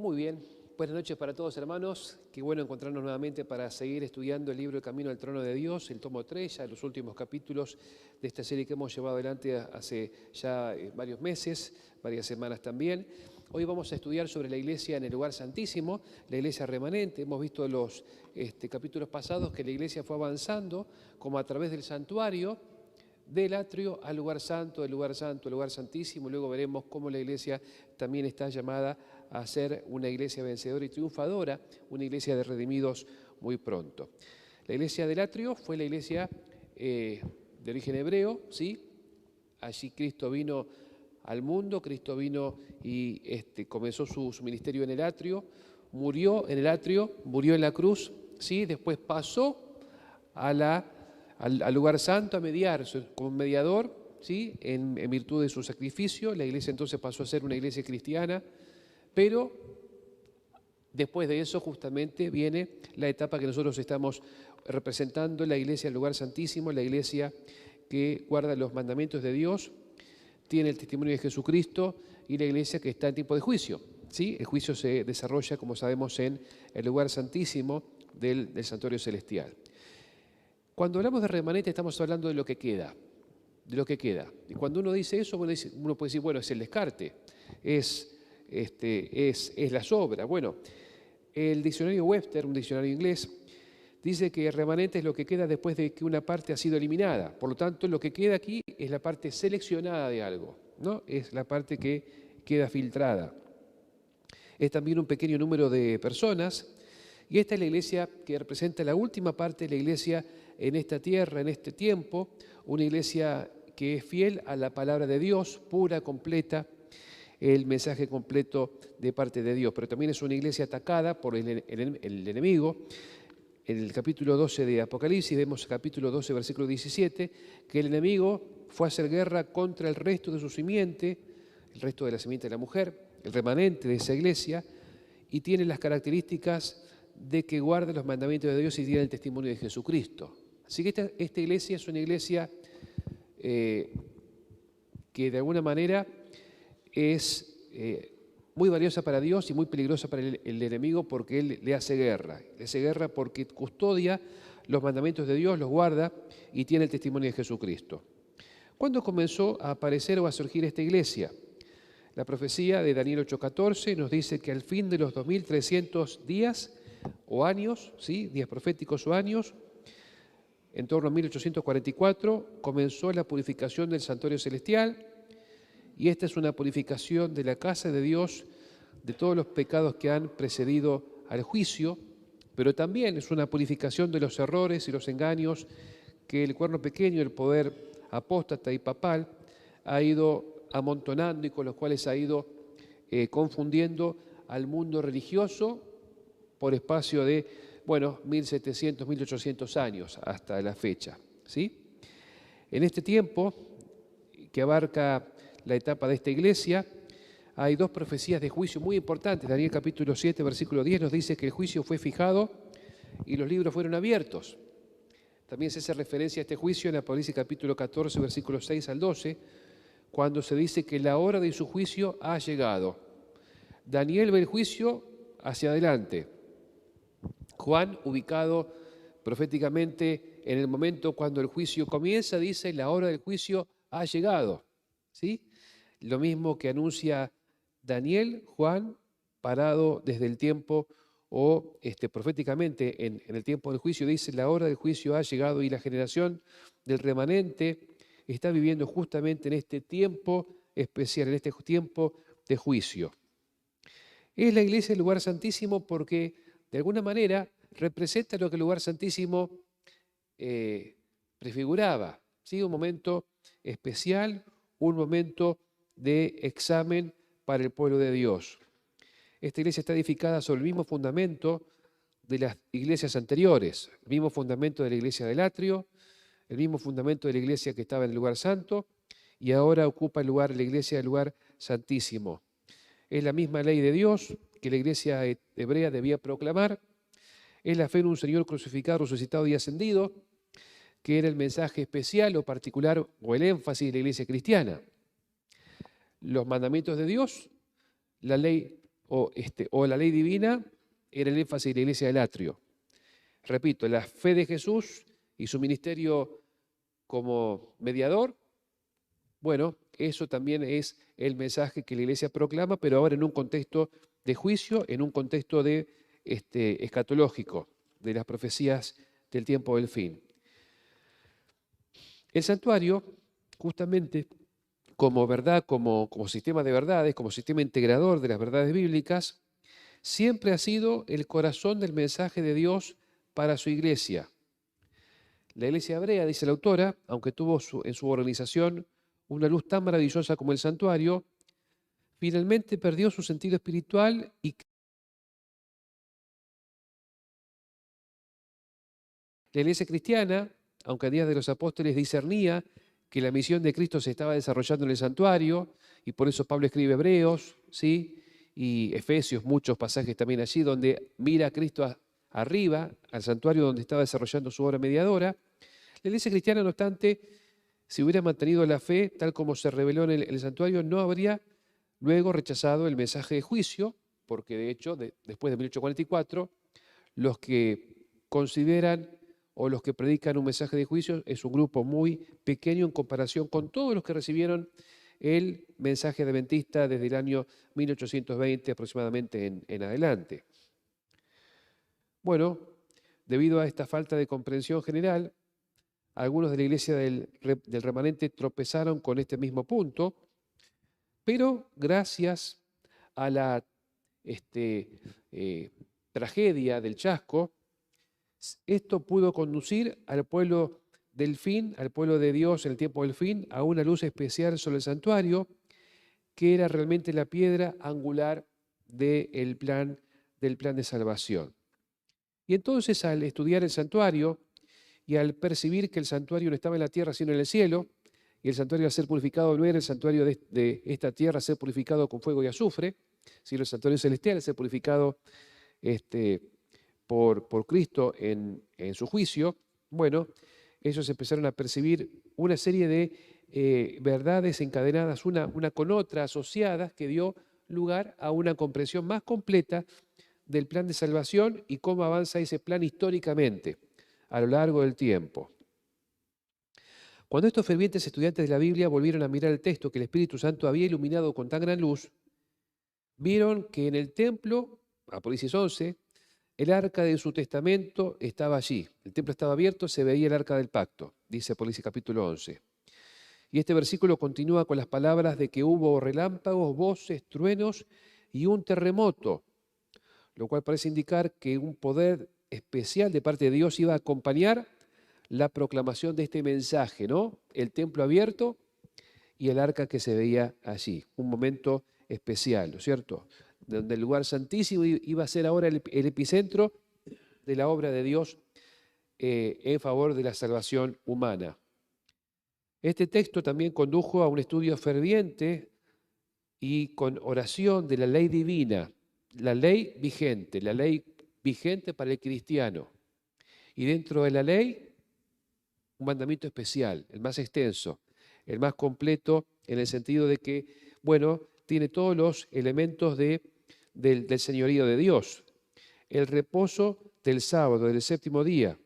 Muy bien, buenas noches para todos hermanos, qué bueno encontrarnos nuevamente para seguir estudiando el libro El Camino al Trono de Dios, el tomo 3, ya los últimos capítulos de esta serie que hemos llevado adelante hace ya varios meses, varias semanas también. Hoy vamos a estudiar sobre la iglesia en el lugar santísimo, la iglesia remanente. Hemos visto en los capítulos pasados que la iglesia fue avanzando como a través del santuario, del atrio al lugar santo, del lugar santo al lugar santísimo. Luego veremos cómo la iglesia también está llamada a ser una iglesia vencedora y triunfadora, una iglesia de redimidos muy pronto. La iglesia del atrio fue la iglesia de origen hebreo, ¿sí? Allí Cristo vino al mundo, Cristo vino y comenzó su ministerio en el atrio, murió en el atrio, murió en la cruz, ¿sí? Después pasó al lugar santo a mediar, como mediador, ¿sí? En virtud de su sacrificio. La iglesia entonces pasó a ser una iglesia cristiana, pero después de eso justamente viene la etapa que nosotros estamos representando, la iglesia del lugar santísimo, la iglesia que guarda los mandamientos de Dios, tiene el testimonio de Jesucristo, y la iglesia que está en tiempo de juicio, ¿sí? El juicio se desarrolla, como sabemos, en el lugar santísimo del santuario celestial. Cuando hablamos de remanente estamos hablando de lo que queda, de lo que queda. Y cuando uno dice eso, uno puede decir, bueno, es el descarte, es la sobra. Bueno, el diccionario Webster, un diccionario inglés, dice que el remanente es lo que queda después de que una parte ha sido eliminada. Por lo tanto, lo que queda aquí es la parte seleccionada de algo, ¿no? Es la parte que queda filtrada. Es también un pequeño número de personas, y esta es la iglesia que representa la última parte de la iglesia en esta tierra, en este tiempo, una iglesia que es fiel a la palabra de Dios, pura, completa, el mensaje completo de parte de Dios. Pero también es una iglesia atacada por el enemigo. En el capítulo 12 de Apocalipsis, vemos el capítulo 12, versículo 17, que el enemigo fue a hacer guerra contra el resto de su simiente, el resto de la simiente de la mujer, el remanente de esa iglesia, y tiene las características de que guarda los mandamientos de Dios y tiene el testimonio de Jesucristo. Así que esta iglesia es una iglesia que de alguna manera es muy valiosa para Dios y muy peligrosa para el enemigo, porque él le hace guerra. Le hace guerra porque custodia los mandamientos de Dios, los guarda y tiene el testimonio de Jesucristo. ¿Cuándo comenzó a aparecer o a surgir esta iglesia? La profecía de Daniel 8:14 nos dice que al fin de los 2300 días o años, ¿sí? Días proféticos o años, en torno a 1844, comenzó la purificación del santuario celestial, y esta es una purificación de la casa de Dios de todos los pecados que han precedido al juicio, pero también es una purificación de los errores y los engaños que el cuerno pequeño, el poder apóstata y papal, ha ido amontonando, y con los cuales ha ido confundiendo al mundo religioso por espacio de, 1700, 1800 años hasta la fecha, ¿sí? En este tiempo, que abarca la etapa de esta iglesia, hay dos profecías de juicio muy importantes. Daniel capítulo 7, versículo 10 nos dice que el juicio fue fijado y los libros fueron abiertos. También se hace referencia a este juicio en Apocalipsis capítulo 14, versículos 6 al 12, cuando se dice que la hora de su juicio ha llegado. Daniel ve el juicio hacia adelante. Juan, ubicado proféticamente en el momento cuando el juicio comienza, dice: la hora del juicio ha llegado, ¿sí? Lo mismo que anuncia Daniel, Juan, parado desde el tiempo o proféticamente en el tiempo del juicio, dice: la hora del juicio ha llegado, y la generación del remanente está viviendo justamente en este tiempo especial, en este tiempo de juicio. Es la iglesia el lugar santísimo porque de alguna manera representa lo que el lugar santísimo prefiguraba, ¿sí? Un momento especial, un momento de examen para el pueblo de Dios. Esta iglesia está edificada sobre el mismo fundamento de las iglesias anteriores, el mismo fundamento de la iglesia del atrio, el mismo fundamento de la iglesia que estaba en el lugar santo, y ahora ocupa el lugar, la iglesia del lugar santísimo. Es la misma ley de Dios que la iglesia hebrea debía proclamar. Es la fe en un Señor crucificado, resucitado y ascendido, que era el mensaje especial o particular o el énfasis de la iglesia cristiana. Los mandamientos de Dios, la ley o la ley divina era el énfasis de la iglesia del atrio. Repito, la fe de Jesús y su ministerio como mediador, bueno, eso también es el mensaje que la iglesia proclama, pero ahora en un contexto de juicio, en un contexto de escatológico, de las profecías del tiempo del fin. El santuario, justamente como verdad, como sistema de verdades, como sistema integrador de las verdades bíblicas, siempre ha sido el corazón del mensaje de Dios para su iglesia. La iglesia hebrea, dice la autora, aunque tuvo en su organización una luz tan maravillosa como el santuario, finalmente perdió su sentido espiritual y la iglesia cristiana, aunque a días de los apóstoles discernía que la misión de Cristo se estaba desarrollando en el santuario, y por eso Pablo escribe Hebreos, ¿sí? Y Efesios, muchos pasajes también allí, donde mira a Cristo arriba, al santuario donde estaba desarrollando su obra mediadora. La iglesia cristiana, no obstante, si hubiera mantenido la fe tal como se reveló en el santuario, no habría luego rechazado el mensaje de juicio, porque de hecho, después de 1844, los que consideran o los que predican un mensaje de juicio es un grupo muy pequeño en comparación con todos los que recibieron el mensaje adventista desde el año 1820 aproximadamente en adelante. Bueno, debido a esta falta de comprensión general, algunos de la iglesia del remanente tropezaron con este mismo punto, pero gracias a la tragedia del Chasco, esto pudo conducir al pueblo del fin, al pueblo de Dios en el tiempo del fin, a una luz especial sobre el santuario, que era realmente la piedra angular del plan de salvación. Y entonces, al estudiar el santuario y al percibir que el santuario no estaba en la tierra sino en el cielo, y el santuario a ser purificado no era el santuario de esta tierra a ser purificado con fuego y azufre, sino el santuario celestial a ser purificado por Cristo en su juicio, bueno, ellos empezaron a percibir una serie de verdades encadenadas una con otra, asociadas, que dio lugar a una comprensión más completa del plan de salvación y cómo avanza ese plan históricamente a lo largo del tiempo. Cuando estos fervientes estudiantes de la Biblia volvieron a mirar el texto que el Espíritu Santo había iluminado con tan gran luz, vieron que en el templo, Apocalipsis 11, el arca de su testamento estaba allí. El templo estaba abierto, se veía el arca del pacto, dice Apocalipsis capítulo 11. Y este versículo continúa con las palabras de que hubo relámpagos, voces, truenos y un terremoto, lo cual parece indicar que un poder especial de parte de Dios iba a acompañar la proclamación de este mensaje, ¿no? El templo abierto y el arca que se veía allí. Un momento especial, ¿no es cierto? Donde el lugar santísimo iba a ser ahora el epicentro de la obra de Dios en favor de la salvación humana. Este texto también condujo a un estudio ferviente y con oración de la ley divina, la ley vigente para el cristiano. Y dentro de la ley, un mandamiento especial, el más extenso, el más completo en el sentido de que, bueno, tiene todos los elementos del señorío de Dios. El reposo del sábado, del séptimo día.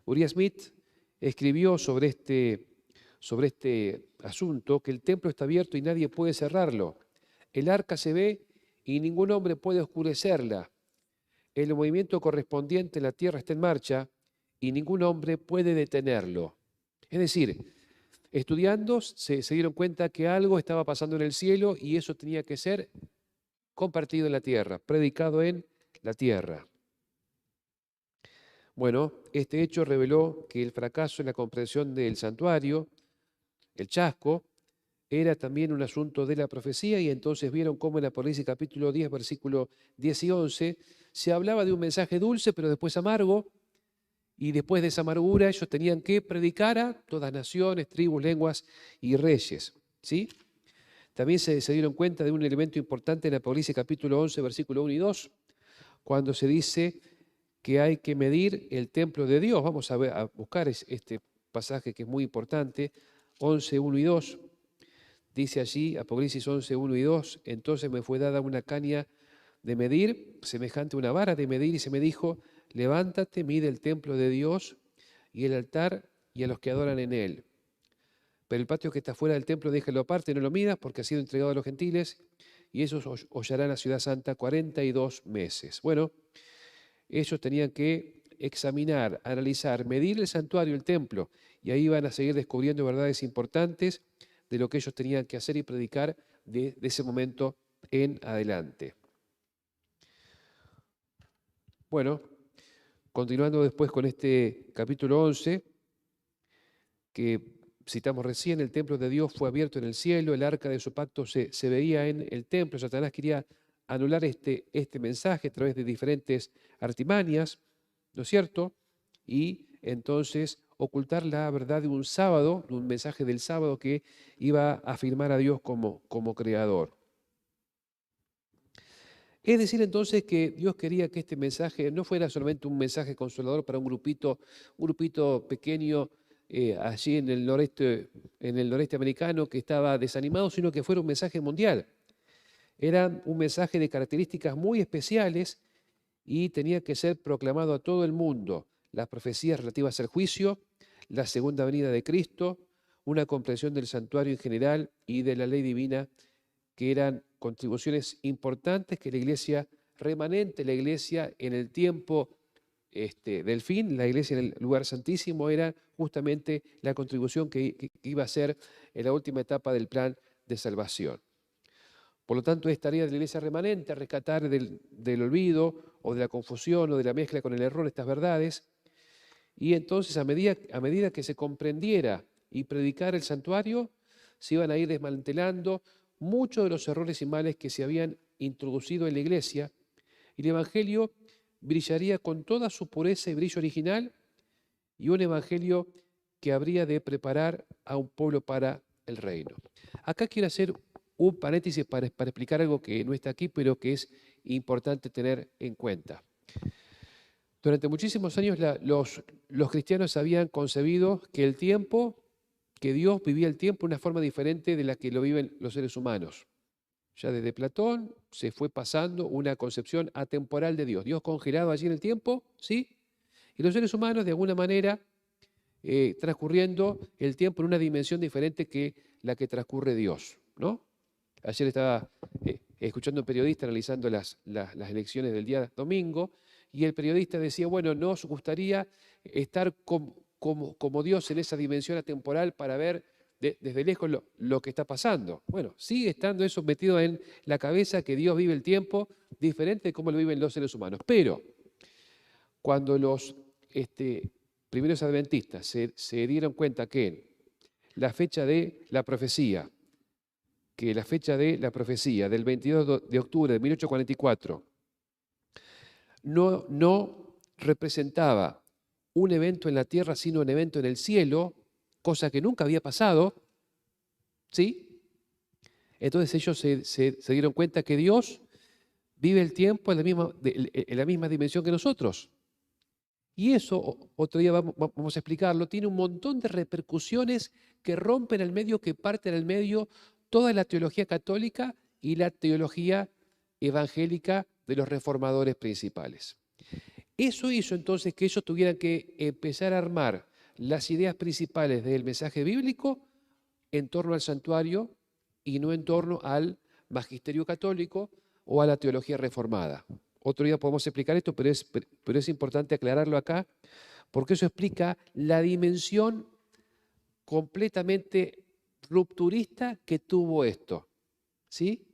Uriah Smith escribió sobre este asunto que el templo está abierto y nadie puede cerrarlo. El arca se ve y ningún hombre puede oscurecerla. El movimiento correspondiente en la tierra está en marcha y ningún hombre puede detenerlo. Es decir, estudiando se dieron cuenta que algo estaba pasando en el cielo y eso tenía que ser compartido en la tierra, predicado en la tierra. Bueno, este hecho reveló que el fracaso en la comprensión del santuario, el chasco, era también un asunto de la profecía, y entonces vieron cómo en Apocalipsis capítulo 10, versículo 10 y 11, se hablaba de un mensaje dulce, pero después amargo, y después de esa amargura ellos tenían que predicar a todas naciones, tribus, lenguas y reyes, ¿sí? También se dieron cuenta de un elemento importante en Apocalipsis capítulo 11, versículo 1 y 2, cuando se dice que hay que medir el templo de Dios. Vamos a buscar este pasaje que es muy importante, 11, 1 y 2. Dice allí, Apocalipsis 11, 1 y 2, entonces me fue dada una caña de medir, semejante a una vara de medir, y se me dijo, levántate, mide el templo de Dios y el altar y a los que adoran en él. Pero el patio que está fuera del templo déjalo aparte, no lo midas, porque ha sido entregado a los gentiles, y ellos hollarán la ciudad santa 42 meses. Bueno, ellos tenían que examinar, analizar, medir el santuario, el templo, y ahí iban a seguir descubriendo verdades importantes de lo que ellos tenían que hacer y predicar de ese momento en adelante. Bueno, continuando después con este capítulo 11, que citamos recién, el templo de Dios fue abierto en el cielo, el arca de su pacto se veía en el templo. Satanás quería anular este mensaje a través de diferentes artimañas, ¿no es cierto? Y entonces ocultar la verdad de un sábado, de un mensaje del sábado que iba a afirmar a Dios como creador. Es decir, entonces, que Dios quería que este mensaje no fuera solamente un mensaje consolador para un grupito pequeño allí en el noreste americano que estaba desanimado, sino que fuera un mensaje mundial. Era un mensaje de características muy especiales y tenía que ser proclamado a todo el mundo. Las profecías relativas al juicio, la segunda venida de Cristo, una comprensión del santuario en general y de la ley divina, que eran contribuciones importantes que la iglesia remanente, la iglesia en el tiempo del fin, la iglesia en el lugar santísimo, era justamente la contribución que iba a ser en la última etapa del plan de salvación. Por lo tanto, es tarea de la iglesia remanente rescatar del olvido o de la confusión o de la mezcla con el error estas verdades. Y entonces, a medida que se comprendiera y predicara el santuario, se iban a ir desmantelando muchos de los errores y males que se habían introducido en la iglesia, y el Evangelio brillaría con toda su pureza y brillo original, y un Evangelio que habría de preparar a un pueblo para el reino. Acá quiero hacer un paréntesis para explicar algo que no está aquí, pero que es importante tener en cuenta. Durante muchísimos años los cristianos habían concebido que el tiempo, que Dios vivía el tiempo de una forma diferente de la que lo viven los seres humanos. Ya desde Platón se fue pasando una concepción atemporal de Dios. Dios congelado allí en el tiempo, ¿sí? Y los seres humanos, de alguna manera, transcurriendo el tiempo en una dimensión diferente que la que transcurre Dios, ¿no? Ayer estaba escuchando a un periodista analizando las elecciones del día domingo, y el periodista decía, bueno, ¿nos gustaría estar como Dios en esa dimensión atemporal para ver desde lejos lo que está pasando? Bueno, sigue estando eso metido en la cabeza, que Dios vive el tiempo diferente de cómo lo viven los seres humanos. Pero cuando los primeros adventistas se dieron cuenta que la fecha de la profecía, del 22 de octubre de 1844 no representaba un evento en la tierra, sino un evento en el cielo, cosa que nunca había pasado, ¿sí? Entonces ellos se dieron cuenta que Dios vive el tiempo en la misma dimensión que nosotros. Y eso, otro día vamos a explicarlo, tiene un montón de repercusiones que rompen al medio, que parten al medio toda la teología católica y la teología evangélica de los reformadores principales. Eso hizo entonces que ellos tuvieran que empezar a armar las ideas principales del mensaje bíblico en torno al santuario y no en torno al magisterio católico o a la teología reformada. Otro día podemos explicar esto, pero es importante aclararlo acá, porque eso explica la dimensión completamente rupturista que tuvo esto, ¿sí?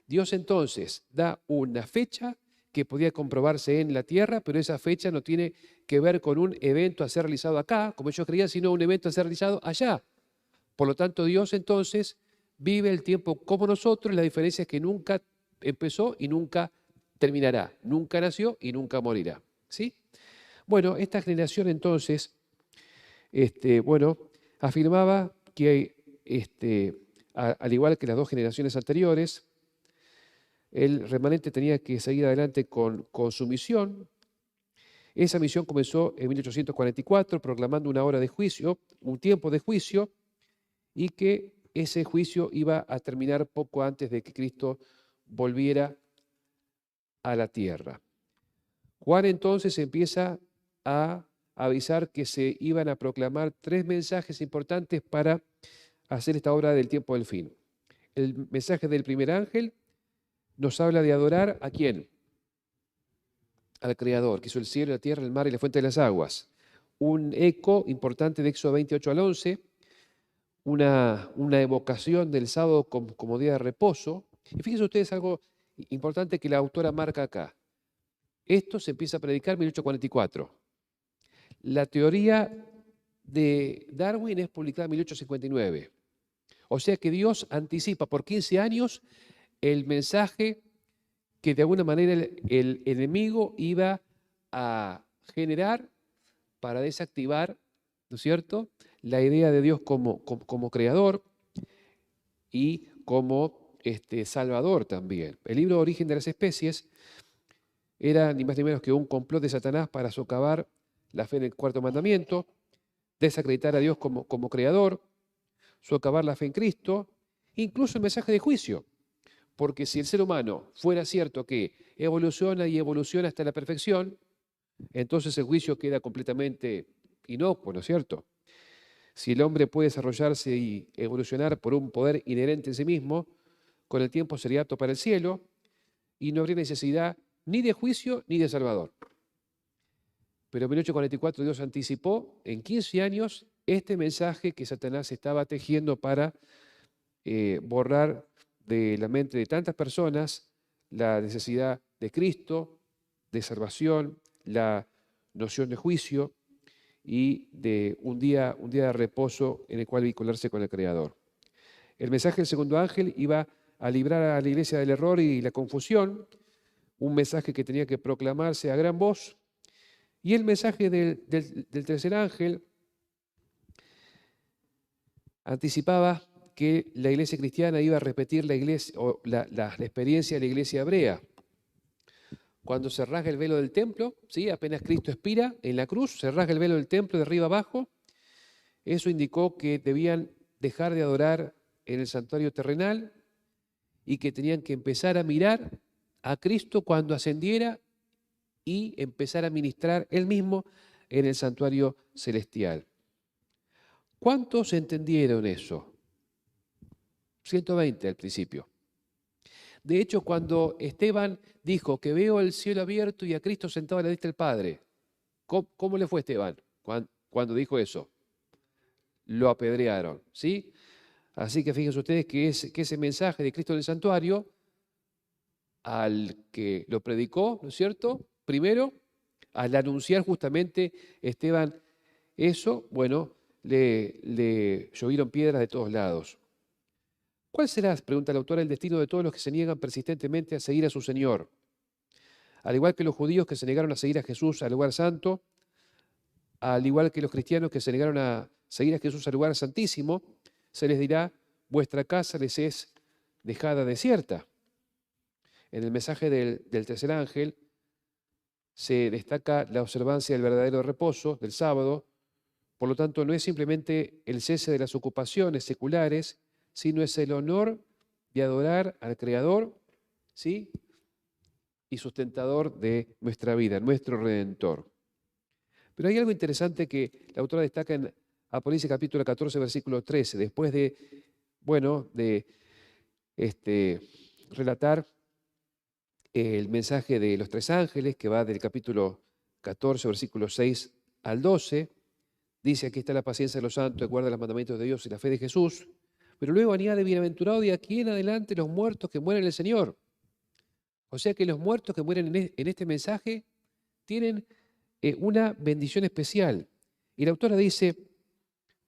Dios entonces da una fecha que podía comprobarse en la tierra, pero esa fecha no tiene que ver con un evento a ser realizado acá, como ellos creían, sino un evento a ser realizado allá. Por lo tanto, Dios entonces vive el tiempo como nosotros, la diferencia es que nunca empezó y nunca terminará, nunca nació y nunca morirá, ¿sí? Bueno, esta generación entonces, afirmaba que, al igual que las dos generaciones anteriores, el remanente tenía que seguir adelante con su misión. Esa misión comenzó en 1844, proclamando una hora de juicio, un tiempo de juicio, y que ese juicio iba a terminar poco antes de que Cristo volviera a la tierra. Juan entonces empieza a avisar que se iban a proclamar 3 mensajes importantes para hacer esta obra del tiempo del fin. El mensaje del primer ángel nos habla de adorar ¿a quién? Al Creador, que hizo el cielo, la tierra, el mar y la fuente de las aguas. Un eco importante de Éxodo 28 al 11, una evocación del sábado como día de reposo. Y fíjense ustedes algo importante que la autora marca acá. Esto se empieza a predicar en 1844. La teoría de Darwin es publicada en 1859. O sea que Dios anticipa por 15 años el mensaje que de alguna manera el enemigo iba a generar para desactivar, ¿no es cierto?, la idea de Dios como creador y como salvador también. El libro Origen de las Especies era ni más ni menos que un complot de Satanás para socavar la fe en el cuarto mandamiento, desacreditar a Dios como creador, socavar la fe en Cristo, incluso el mensaje de juicio. Porque si el ser humano fuera cierto que evoluciona y evoluciona hasta la perfección, entonces el juicio queda completamente inocuo, ¿no es cierto? Si el hombre puede desarrollarse y evolucionar por un poder inherente en sí mismo, con el tiempo sería apto para el cielo y no habría necesidad ni de juicio ni de salvador. Pero en 1844 Dios anticipó en 15 años este mensaje que Satanás estaba tejiendo para borrar de la mente de tantas personas la necesidad de Cristo, de salvación, la noción de juicio y de un día de reposo en el cual vincularse con el Creador. El mensaje del segundo ángel iba a librar a la iglesia del error y la confusión, un mensaje que tenía que proclamarse a gran voz, y el mensaje del tercer ángel anticipaba que la iglesia cristiana iba a repetir la experiencia de la iglesia hebrea. Cuando se rasga el velo del templo, ¿sí? Apenas Cristo expira en la cruz, se rasga el velo del templo de arriba abajo. Eso indicó que debían dejar de adorar en el santuario terrenal y que tenían que empezar a mirar a Cristo cuando ascendiera y empezar a ministrar él mismo en el santuario celestial. ¿Cuántos entendieron eso? 120 al principio. De hecho, cuando Esteban dijo que veo el cielo abierto y a Cristo sentado a la diestra del Padre, ¿cómo le fue a Esteban cuando dijo eso? Lo apedrearon, ¿sí? Así que fíjense ustedes que ese mensaje de Cristo en el santuario, al que lo predicó, ¿no es cierto? Primero, al anunciar justamente Esteban eso, bueno, le llovieron piedras de todos lados. ¿Cuál será, pregunta la autora, el destino de todos los que se niegan persistentemente a seguir a su Señor? Al igual que los judíos que se negaron a seguir a Jesús al lugar santo, al igual que los cristianos que se negaron a seguir a Jesús al lugar santísimo, se les dirá, vuestra casa les es dejada desierta. En el mensaje del tercer ángel se destaca la observancia del verdadero reposo, del sábado. Por lo tanto, no es simplemente el cese de las ocupaciones seculares, sino es el honor de adorar al Creador, ¿sí?, y sustentador de nuestra vida, nuestro Redentor. Pero hay algo interesante que la autora destaca en Apocalipsis capítulo 14, versículo 13, después de relatar el mensaje de los 3 ángeles, que va del capítulo 14, versículo 6 al 12, dice, aquí está la paciencia de los santos, que guardan los mandamientos de Dios y la fe de Jesús. Pero luego añade, bienaventurado de aquí en adelante los muertos que mueren en el Señor. O sea que los muertos que mueren en este mensaje tienen una bendición especial. Y la autora dice,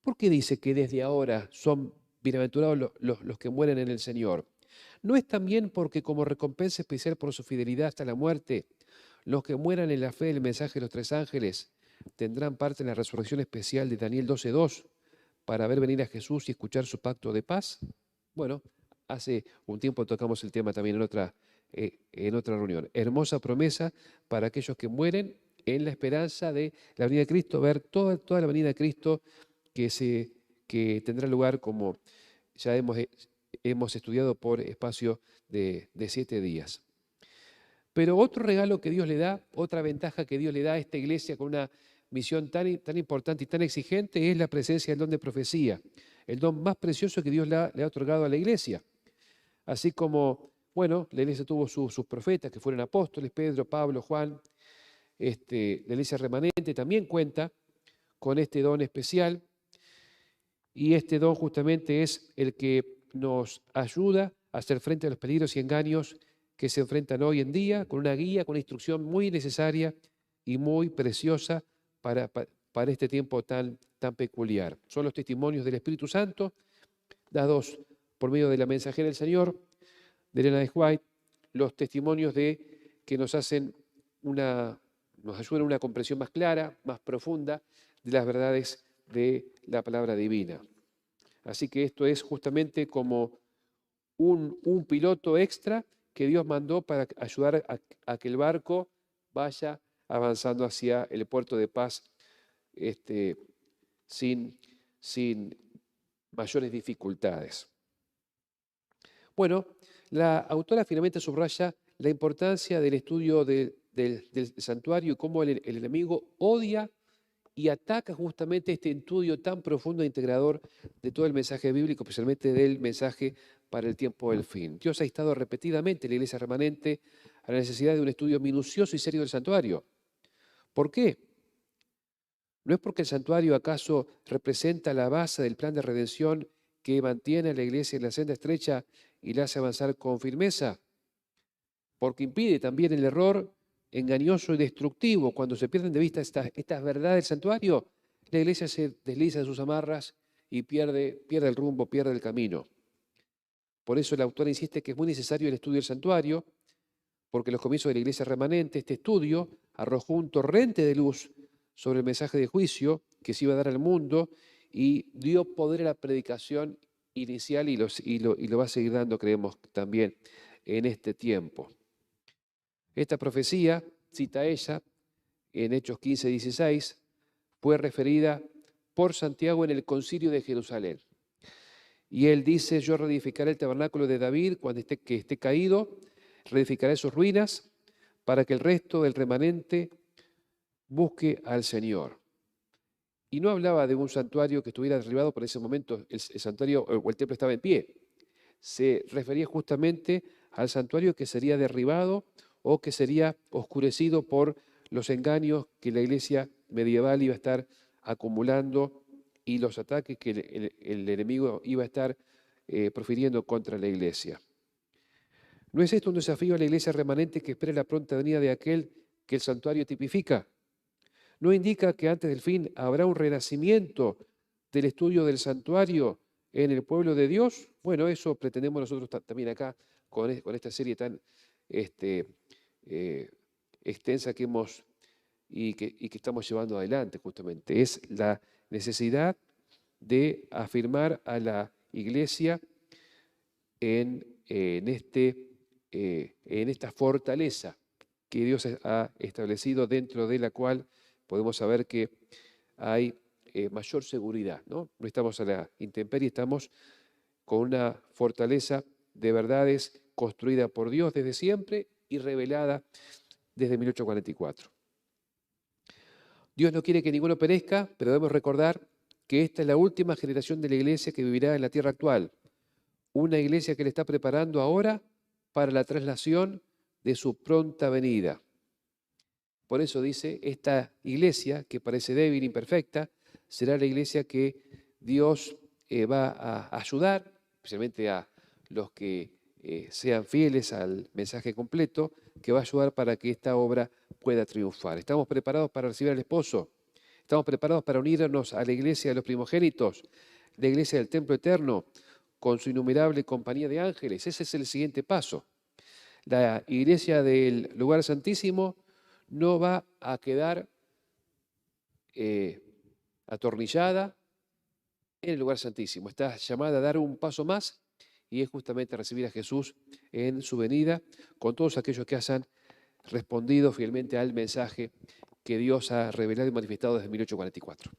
¿por qué dice que desde ahora son bienaventurados los que mueren en el Señor? ¿No es también porque como recompensa especial por su fidelidad hasta la muerte, los que mueran en la fe del mensaje de los 3 ángeles tendrán parte en la resurrección especial de Daniel 12:2 para ver venir a Jesús y escuchar su pacto de paz? Bueno, hace un tiempo tocamos el tema también en otra reunión. Hermosa promesa para aquellos que mueren en la esperanza de la venida de Cristo, ver toda la venida de Cristo que tendrá lugar, como ya hemos estudiado, por espacio de 7 días. Pero otro regalo que Dios le da, otra ventaja que Dios le da a esta iglesia con una misión tan importante y tan exigente es la presencia del don de profecía, el don más precioso que Dios le ha otorgado a la iglesia. Así como, bueno, la iglesia tuvo sus profetas que fueron apóstoles, Pedro, Pablo, Juan, la iglesia remanente también cuenta con este don especial y este don justamente es el que nos ayuda a hacer frente a los peligros y engaños que se enfrentan hoy en día, con una guía, con una instrucción muy necesaria y muy preciosa para este tiempo tan peculiar. Son los testimonios del Espíritu Santo, dados por medio de la mensajera del Señor, de Elena de White, los testimonios que nos ayudan a una comprensión más clara, más profunda de las verdades de la palabra divina. Así que esto es justamente como un piloto extra que Dios mandó para ayudar a que el barco vaya avanzando hacia el puerto de paz sin mayores dificultades. Bueno, la autora finalmente subraya la importancia del estudio del santuario y cómo el enemigo odia y ataca justamente este estudio tan profundo e integrador de todo el mensaje bíblico, especialmente del mensaje para el tiempo del fin. Dios ha instado repetidamente en la iglesia remanente a la necesidad de un estudio minucioso y serio del santuario. ¿Por qué? ¿No es porque el santuario acaso representa la base del plan de redención que mantiene a la iglesia en la senda estrecha y la hace avanzar con firmeza? Porque impide también el error engañoso y destructivo. Cuando se pierden de vista estas verdades del santuario, la iglesia se desliza en sus amarras y pierde el rumbo, pierde el camino. Por eso el autor insiste que es muy necesario el estudio del santuario, porque en los comienzos de la iglesia remanente este estudio arrojó un torrente de luz sobre el mensaje de juicio que se iba a dar al mundo y dio poder a la predicación inicial y lo va a seguir dando, creemos, también en este tiempo. Esta profecía, cita ella, en Hechos 15:16, fue referida por Santiago en el concilio de Jerusalén. Y él dice, yo reedificaré el tabernáculo de David cuando esté caído, reedificaré sus ruinas para que el resto del remanente busque al Señor. Y no hablaba de un santuario que estuviera derribado por ese momento, el santuario o el templo estaba en pie. Se refería justamente al santuario que sería derribado o que sería oscurecido por los engaños que la iglesia medieval iba a estar acumulando y los ataques que el enemigo iba a estar profiriendo contra la iglesia. ¿No es esto un desafío a la iglesia remanente que espera la pronta venida de aquel que el santuario tipifica? ¿No indica que antes del fin habrá un renacimiento del estudio del santuario en el pueblo de Dios? Bueno, eso pretendemos nosotros también acá con esta serie tan extensa que hemos y que estamos llevando adelante justamente. Es la necesidad de afirmar a la iglesia en esta fortaleza que Dios ha establecido, dentro de la cual podemos saber que hay mayor seguridad, ¿no? No estamos a la intemperie, estamos con una fortaleza de verdades construida por Dios desde siempre y revelada desde 1844. Dios no quiere que ninguno perezca, pero debemos recordar que esta es la última generación de la iglesia que vivirá en la tierra actual. Una iglesia que le está preparando ahora para la traslación de su pronta venida. Por eso dice, esta iglesia, que parece débil, imperfecta, será la iglesia que Dios va a ayudar, especialmente a los que sean fieles al mensaje completo, que va a ayudar para que esta obra pueda triunfar. ¿Estamos preparados para recibir al esposo? ¿Estamos preparados para unirnos a la iglesia de los primogénitos, la iglesia del templo eterno, con su innumerable compañía de ángeles? Ese es el siguiente paso. La iglesia del lugar santísimo no va a quedar atornillada en el lugar santísimo. Está llamada a dar un paso más y es justamente recibir a Jesús en su venida con todos aquellos que hayan respondido fielmente al mensaje que Dios ha revelado y manifestado desde 1844.